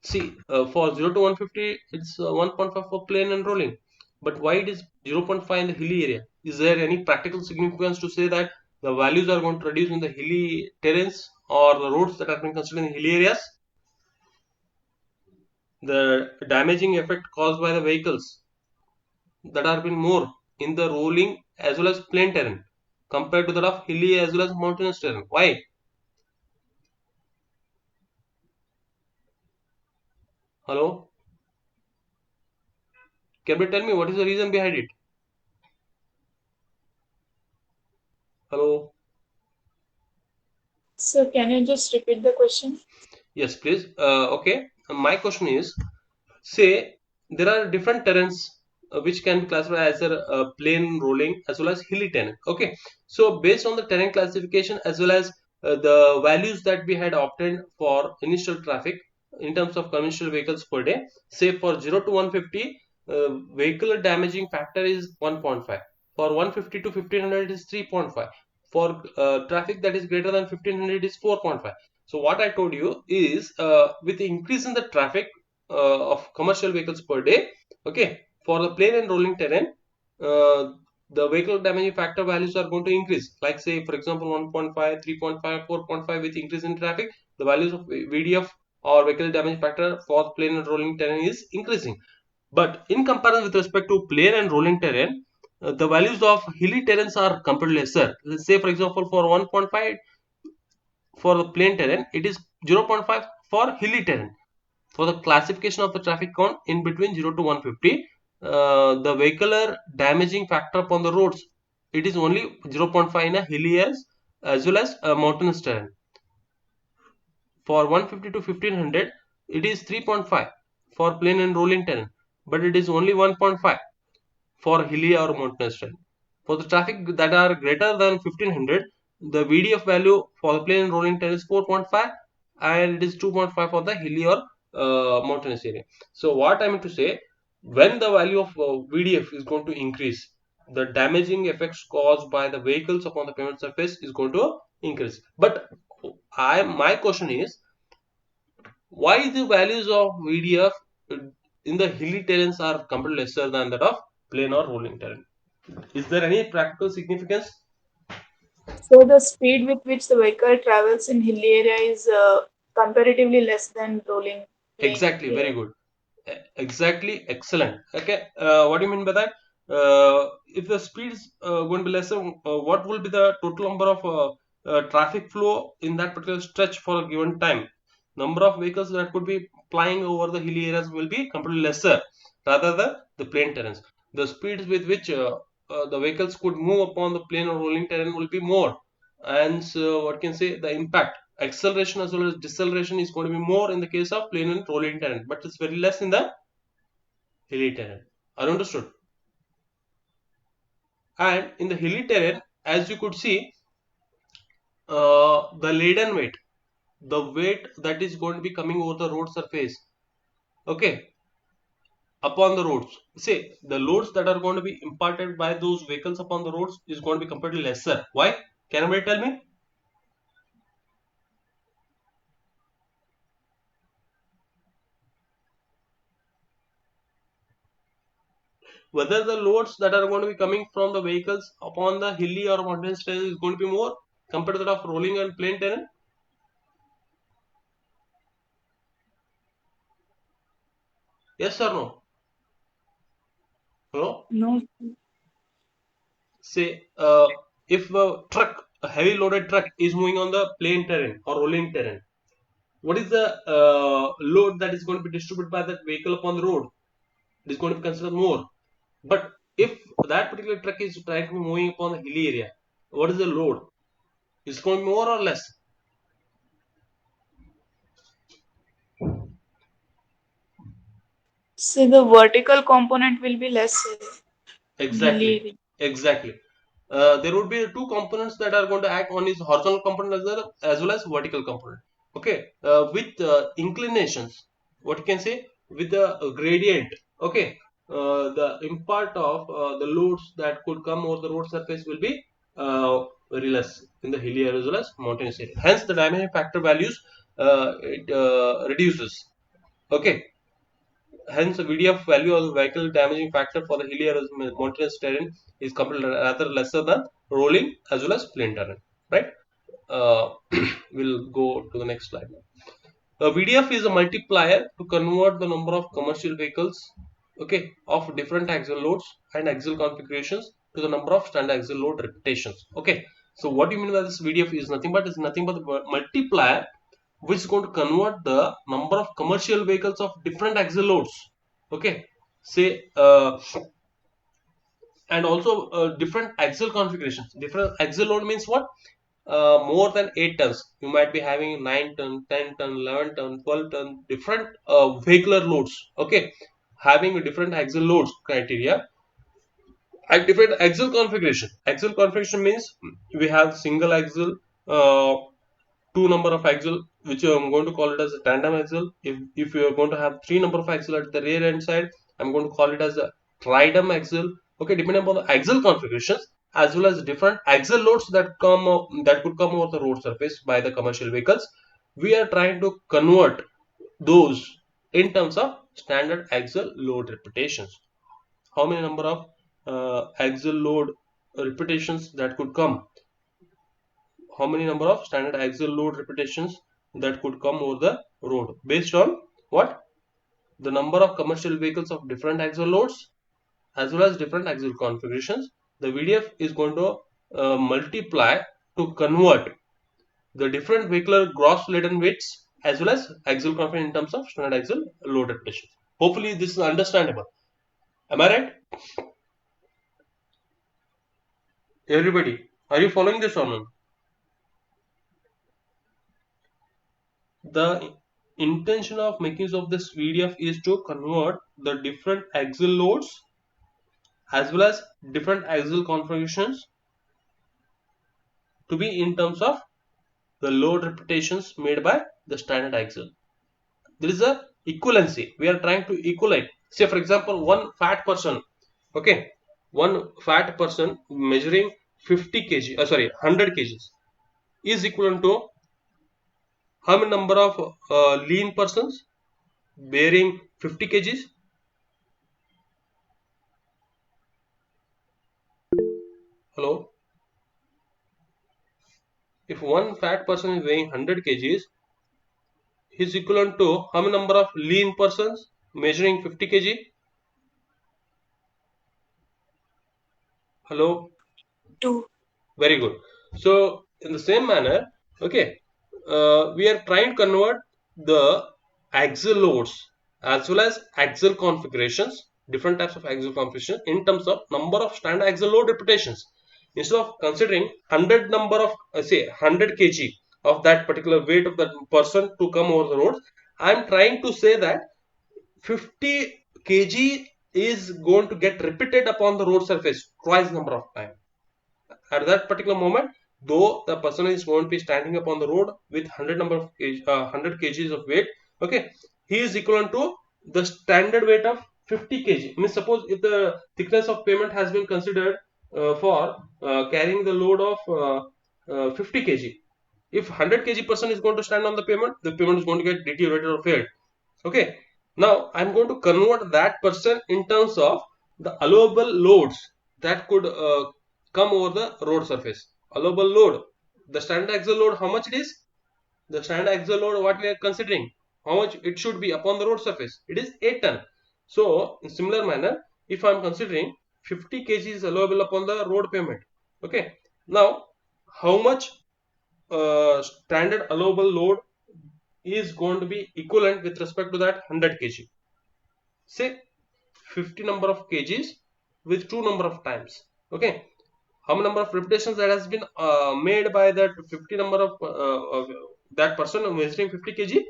See, for 0 to 150, it's 1.5 for plain and rolling. But why it is 0.5 in the hilly area? Is there any practical significance to say that the values are going to reduce in the hilly terrains or the roads that are being considered in hilly areas? The damaging effect caused by the vehicles that are been more in the rolling as well as plain terrain compared to that of hilly as well as mountainous terrain. Why? Hello? Can you tell me what is the reason behind it? Hello? So can you just repeat the question? Yes, please. Okay. My question is, say there are different terrains which can be classified as a plain, rolling as well as hilly terrain. Okay, so based on the terrain classification as well as the values that we had obtained for initial traffic in terms of commercial vehicles per day, say for 0 to 150, vehicle damaging factor is 1.5, for 150 to 1500 is 3.5, for traffic that is greater than 1500 is 4.5. So what I told you is, with the increase in the traffic of commercial vehicles per day, okay, for the plain and rolling terrain, uh, the vehicle damaging factor values are going to increase. Like say for example 1.5, 3.5, 4.5, with increase in traffic, the values of VDF or vehicle damage factor for plain and rolling terrain is increasing. But in comparison with respect to plain and rolling terrain, the values of hilly terrains are comparatively lesser. Let's say for example for 1.5 for the plain terrain, it is 0.5 for hilly terrain. For the classification of the traffic count in between 0 to 150, the vehicular damaging factor upon the roads, it is only 0.5 in a hilly as well as a mountainous terrain. For 150 to 1500, it is 3.5 for plain and rolling terrain, but it is only 1.5 for hilly or mountainous terrain. For the traffic that are greater than 1500, the VDF value for the plain and rolling terrain is 4.5, and it is 2.5 for the hilly or mountainous area. So what I mean to say, when the value of VDF is going to increase, the damaging effects caused by the vehicles upon the pavement surface is going to increase. But my question is, why the values of VDF in the hilly terrains are completely lesser than that of plain or rolling terrain? Is there any practical significance? So the speed with which the vehicle travels in hilly area is comparatively less than rolling plain Exactly, very area. good. Exactly, excellent. Okay, what do you mean by that? If the speed is going to be lesser, what will be the total number of traffic flow in that particular stretch for a given time? Number of vehicles that could be flying over the hilly areas will be completely lesser rather than the plain terrains. The speeds with which the vehicles could move upon the plain or rolling terrain will be more, and so what can say, the impact acceleration as well as deceleration is going to be more in the case of plain and rolling terrain, but it's very less in the hilly terrain. Are you understood? And in the hilly terrain, as you could see, the laden weight, the weight that is going to be coming over the road surface, okay, upon the roads, say the loads that are going to be imparted by those vehicles upon the roads is going to be comparatively lesser. Why? Can anybody tell me? whether the loads that are going to be coming from the vehicles upon the hilly or mountainous terrain is going to be more compared to that of rolling and plain terrain? Yes or no? Hello? No. Say, if a heavy loaded truck is moving on the plain terrain or rolling terrain, what is the load that is going to be distributed by that vehicle upon the road? It is going to be considered more. But if that particular truck is trying to be moving upon the hilly area, what is the load? Is it going to be more or less? So the vertical component will be less in hilly Exactly, area. exactly. There would be two components that are going to act. One is horizontal component as well as vertical component. Okay, with inclinations, what you can say with the gradient. Okay, the impact of the loads that could come over the road surface will be very less in the hilly area as well as mountainous area. Hence, the dimension factor values it reduces. Okay, hence, the VDF value of the vehicle damaging factor for the hilly or mountainous terrain is compared rather lesser than rolling as well as plain terrain. Right? Uh, we'll go to the next slide now. VDF is a multiplier to convert the number of commercial vehicles, okay, of different axle loads and axle configurations to the number of standard axle load repetitions. Okay, so what do you mean by this VDF is nothing but the multiplier which is going to convert the number of commercial vehicles of different axle loads. Okay, say and also different axle configurations. Different axle load means what? More than 8 tons. You might be having 9 ton, 10 ton, 11 ton, 12 ton, different vehicular loads. Okay, having a different axle loads criteria and different axle configuration. Axle configuration means we have single axle, two number of axle, which I'm going to call it as a tandem axle. If you are going to have three number of axle at the rear end side, I'm going to call it as a tridem axle. Okay, depending upon the axle configurations as well as different axle loads that could come over the road surface by the commercial vehicles, we are trying to convert those in terms of standard axle load repetitions. How many number of axle load repetitions that could come? How many number of standard axle load repetitions that could come over the road based on what? The number of commercial vehicles of different axle loads as well as different axle configurations. The VDF is going to multiply to convert the different vehicular gross laden weights as well as axle configuration in terms of standard axle load repetitions. Hopefully this is understandable. Am I right? Everybody, are you following this or not? The intention of making use of this VDF is to convert the different axle loads as well as different axle configurations to be in terms of the load repetitions made by the standard axle. There is a equivalency. We are trying to equalize. Say for example, one fat person, okay, one fat person measuring 50 kg, sorry, 100 kgs is equivalent to how many number of lean persons bearing 50 kgs? Hello? If one fat person is weighing 100 kgs, he is equivalent to how many number of lean persons measuring 50 kg? Hello? Two. Very good. So, in the same manner, okay, we are trying to convert the axle loads as well as axle configurations, different types of axle configurations in terms of number of standard axle load repetitions. Instead of considering 100 number of, say, 100 kg of that particular weight of that person to come over the road, I am trying to say that 50 kg is going to get repeated upon the road surface twice number of time. At that particular moment, though the person is going to be standing up on the road with 100 number of 100 kgs of weight, okay, he is equivalent to the standard weight of 50 kg. Means suppose if the thickness of pavement has been considered for carrying the load of 50 kg, if 100 kg person is going to stand on the pavement is going to get deteriorated or failed. Okay, now I'm going to convert that person in terms of the allowable loads that could come over the road surface. Allowable load, the standard axle load, how much it is? The standard axle load what we are considering, how much it should be upon the road surface, it is 8 ton. So in similar manner, if I am considering 50 kg is allowable upon the road pavement, okay, now how much standard allowable load is going to be equivalent with respect to that 100 kg, say 50 number of kgs with 2 number of times, okay, how many number of repetitions that has been made by that 50 number of that person measuring 50 kg,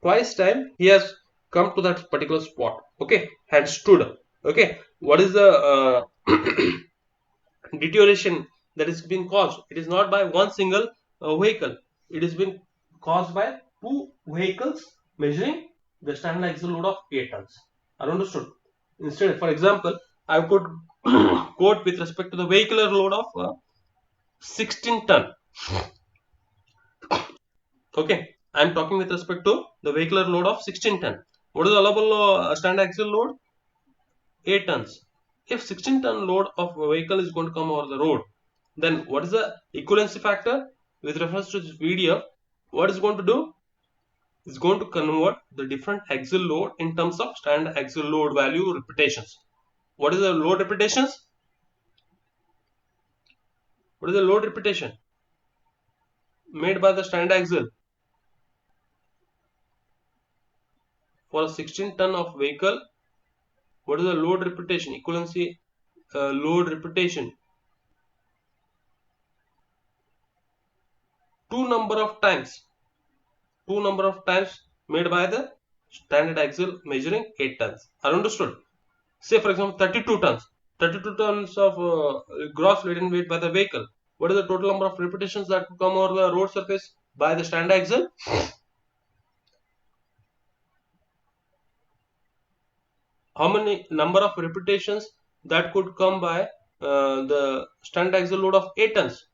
twice time he has come to that particular spot, okay, and stood, okay, what is the deterioration that is being caused? It is not by one single vehicle, it is being caused by two vehicles measuring the standard axle load of 8 tons. Are understood? Instead, for example, I could quote with respect to the vehicular load of 16 ton. Okay, I am talking with respect to the vehicular load of 16 ton. What is the allowable standard axle load? 8 tons. If 16 ton load of a vehicle is going to come over the road, then what is the equivalency factor with reference to this VDF? What is going to do? Is going to convert the different axle load in terms of standard axle load value repetitions. What is the load repetitions? What is the load repetition made by the standard axle for a 16 ton of vehicle? What is the load repetition? Equivalency load repetition. Two number of times made by the standard axle measuring 8 tons. Are understood? Say for example 32 tons. 32 tons of gross laden weight by the vehicle. What is the total number of repetitions that could come over the road surface by the standard axle? How many number of repetitions that could come by the standard axle load of 8 tons,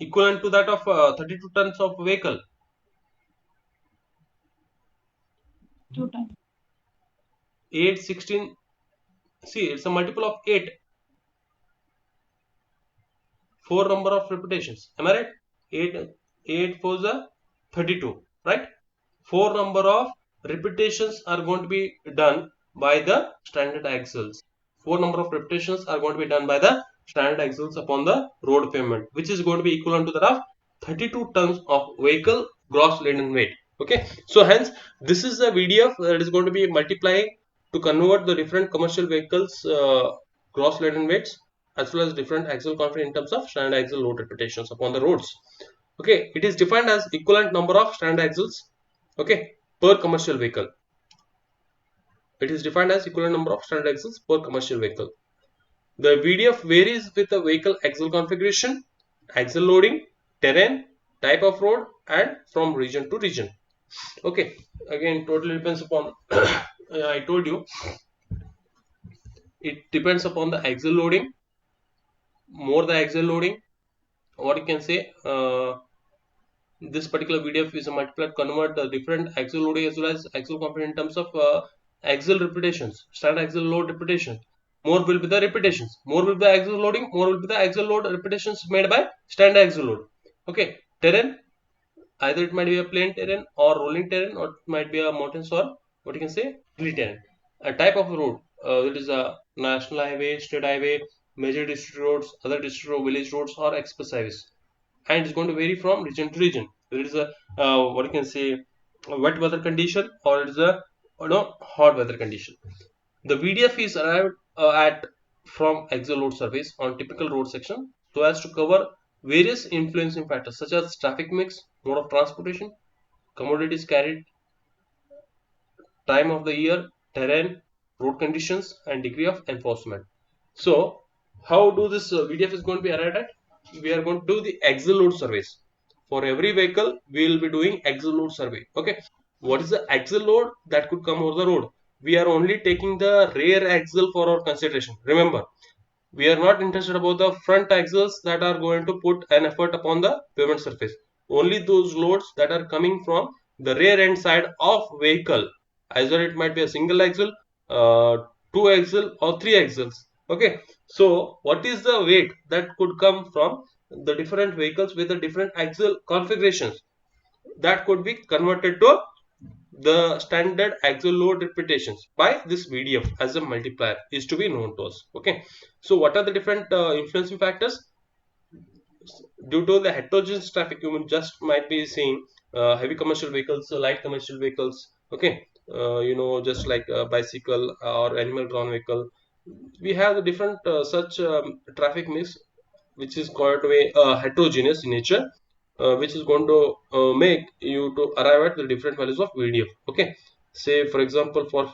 equivalent to that of 32 tons of vehicle? 2 times. 8, 16, see it's a multiple of 8, 4 number of repetitions, am I right? 8 for the 32, right? 4 number of repetitions are going to be done by the standard axles. 4 number of repetitions are going to be done by the standard axles upon the road pavement, which is going to be equivalent to that of 32 tons of vehicle gross laden weight. Okay, so hence this is the VDF that is going to be multiplying to convert the different commercial vehicles gross laden weights as well as different axle confidence in terms of standard axle load repetitions upon the roads. Okay, it is defined as equivalent number of standard axles, okay, per commercial vehicle. It is defined as equivalent number of standard axles per commercial vehicle. The VDF varies with the vehicle axle configuration, axle loading, terrain, type of road, and from region to region. Okay, again, totally depends upon. I told you it depends upon the axle loading. More the axle loading, what you can say. This particular VDF is a multiplier convert the different axle loading as well as axle component in terms of axle repetitions, standard axle load repetition. More will be the repetitions, more will be the axle loading, more will be the axle load repetitions made by standard axle load. Okay, terrain, either it might be a plain terrain or rolling terrain, or it might be a mountains or what you can say hilly terrain. A type of road, that is a national highway, state highway, major district roads, other district road, village roads, or express highways, and it's going to vary from region to region. There is a what you can say a wet weather condition, or it is a hot weather condition. The VDF is arrived at from axle load surface on typical road section so as to cover various influencing factors such as traffic mix, mode of transportation, commodities carried, time of the year, terrain, road conditions, and degree of enforcement. So, how do this VDF is going to be arrived at? We are going to do the axle load surveys. For every vehicle, we will be doing axle load survey. Okay, what is the axle load that could come over the road? We are only taking the rear axle for our consideration. Remember, we are not interested about the front axles that are going to put an effort upon the pavement surface. Only those loads that are coming from the rear end side of vehicle. Either it might be a single axle, 2 axle or 3 axles. Okay, so what is the weight that could come from the different vehicles with the different axle configurations that could be converted to the standard axle load repetitions by this VDF as a multiplier is to be known to us. Okay, so what are the different influencing factors? Due to the heterogeneous traffic, you just might be seeing heavy commercial vehicles, light commercial vehicles. Okay, just like a bicycle or animal drawn vehicle, we have the different such traffic mix, which is going to be heterogeneous in nature, which is going to make you to arrive at the different values of VDF. Okay, say for example, for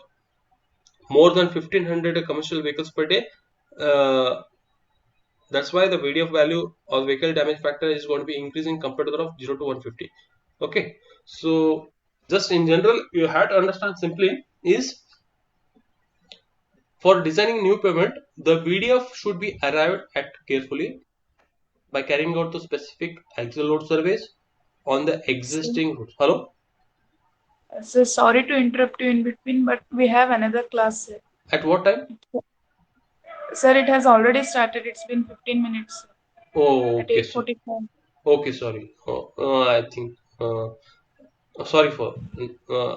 more than 1500 commercial vehicles per day, uh, that's why the VDF value or vehicle damage factor is going to be increasing compared to that of 0 to 150. Okay, so just in general, you have to understand simply is for designing new pavement, the VDF should be arrived at carefully by carrying out the specific axle load surveys on the So, existing routes. Hello, so sorry to interrupt you in between, but we have another class, sir. at what time? Sir, it has already started. It's been 15 minutes Oh, at okay, so 8:45. okay, sorry. I think sorry for uh,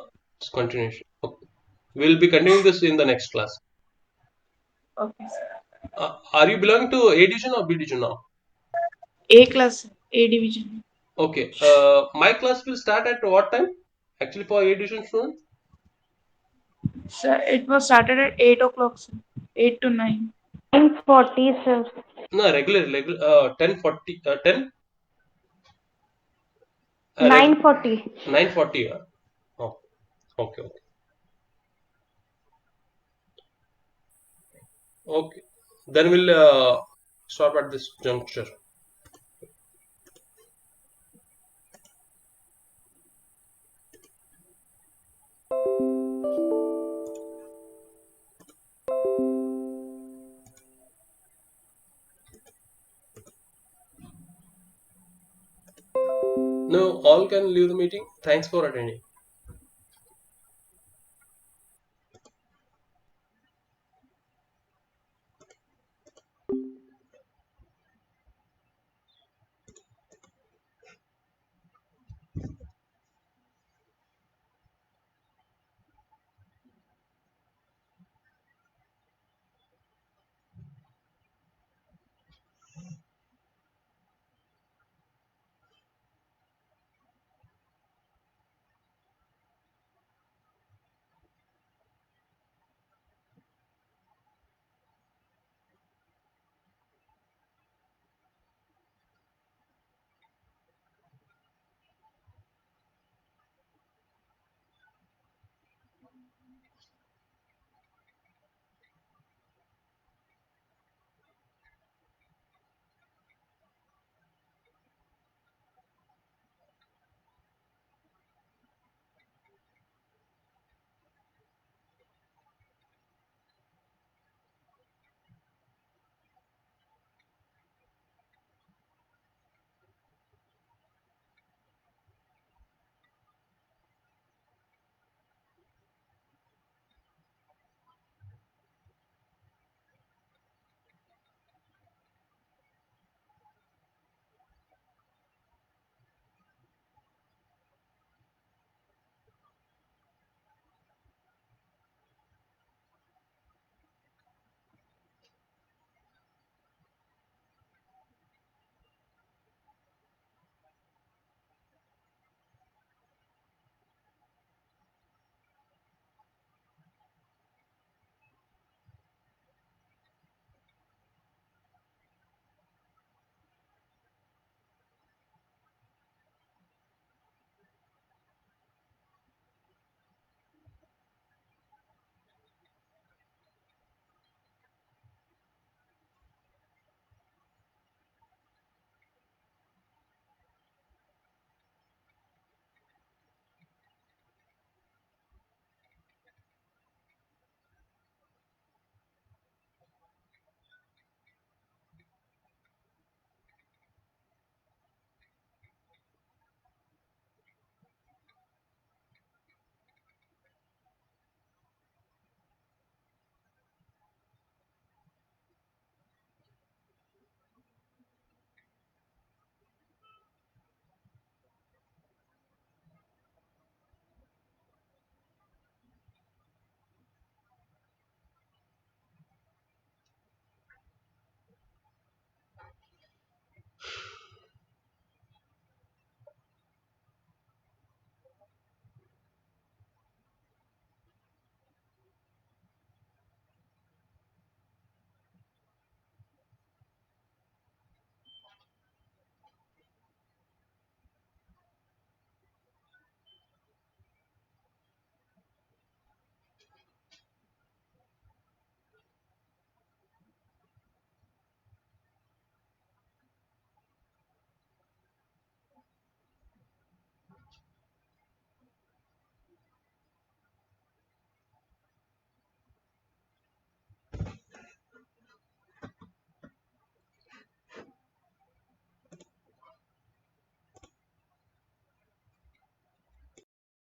continuation. Okay. We'll be continuing this in the next class. Okay, sir. Are you belonging to A division or B division now? A class, sir. A division. Okay. My class will start at what time? Actually, for A division student? Sir, it was started at 8 o'clock, sir. 8 to 9. 9:40, sir. No, regular 10:40, 10, 9:40. 9:40. Oh, okay, okay, okay. Then we'll stop at this juncture. No, all can leave the meeting. Thanks for attending.